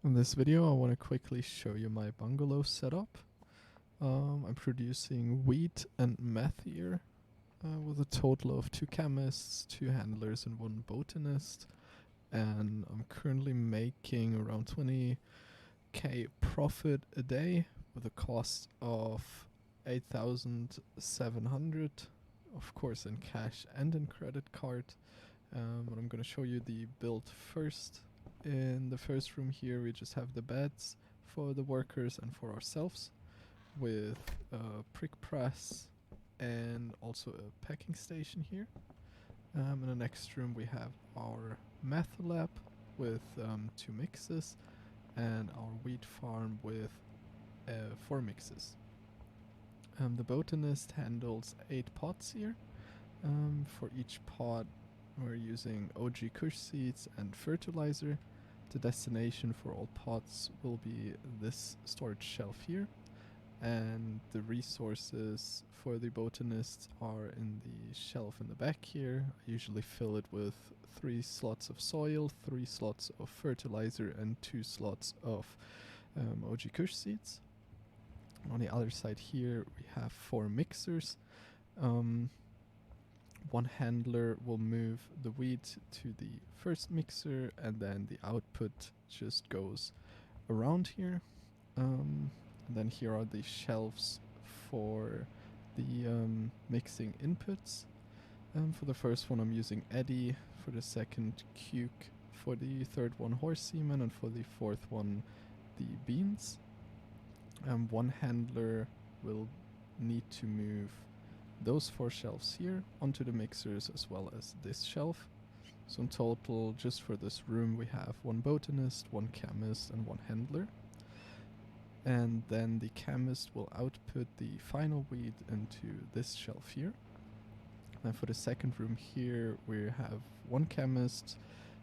In this video I want to quickly show you my bungalow setup. I'm producing wheat and meth here with a total of 2 chemists, 2 handlers and 1 botanist, and I'm currently making around 20k profit a day with a cost of 8,700, of course in cash and in credit card. But I'm going to show you the build first. In the first room here we just have the beds for the workers and for ourselves, with a prick press and also a packing station here. In the next room we have our meth lab with 2 mixes and our wheat farm with 4 mixes. The botanist handles 8 pots here. For each pot we're using OG Kush seeds and fertilizer. The destination for all pots will be this storage shelf here, and the resources for the botanists are in the shelf in the back here. I usually fill it with 3 slots of soil, 3 slots of fertilizer and 2 slots of OG Kush seeds. On the other side here we have 4 mixers. One handler will move the wheat to the first mixer, and then the output just goes around here. And then here are the shelves for the mixing inputs. For the first one I'm using addy, for the second cuke, for the third one horse semen, and for the fourth one the beans. One handler will need to move those 4 shelves here onto the mixers as well as this shelf. So in total, just for this room, we have 1 botanist, 1 chemist and 1 handler. And then the chemist will output the final wheat into this shelf here. And for the second room here, we have 1 chemist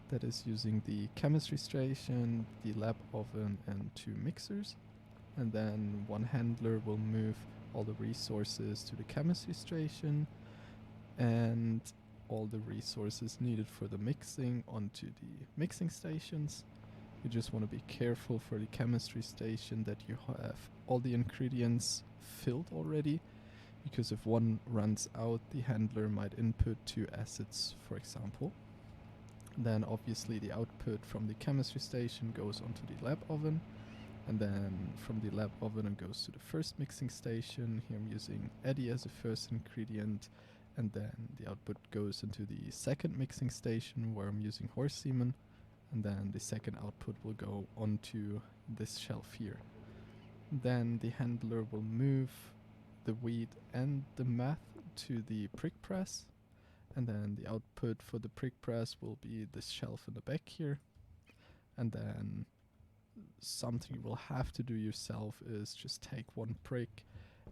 that is using the chemistry station, the lab oven and 2 mixers. And then 1 handler will move all the resources to the chemistry station and all the resources needed for the mixing onto the mixing stations. You just want to be careful for the chemistry station that you have all the ingredients filled already, because if one runs out, the handler might input 2 acids, for example. Then obviously the output from the chemistry station goes onto the lab oven, and then from the lab oven it goes to the first mixing station. Here I'm using addy as a first ingredient, and then the output goes into the second mixing station where I'm using horse semen, and then the second output will go onto this shelf here. Then the handler will move the wheat and the meth to the prick press, and then the output for the prick press will be this shelf in the back here. And then something you will have to do yourself is just take 1 prick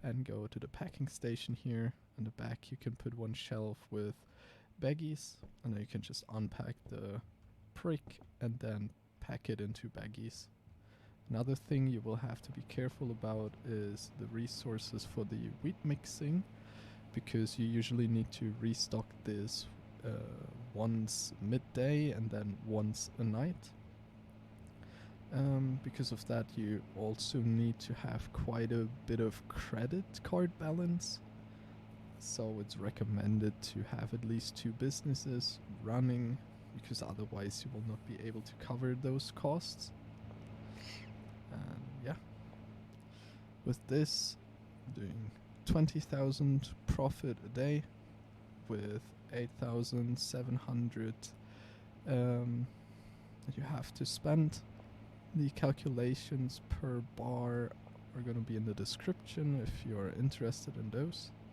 and go to the packing station here. In the back you can put 1 shelf with baggies, and then you can just unpack the prick and then pack it into baggies. Another thing you will have to be careful about is the resources for the wheat mixing, because you usually need to restock this once midday and then once a night. Because of that you also need to have quite a bit of credit card balance, so it's recommended to have at least 2 businesses running, because otherwise you will not be able to cover those costs. And yeah, with this, doing 20,000 profit a day with 8,700 that you have to spend. The calculations per bar are going to be in the description if you're interested in those.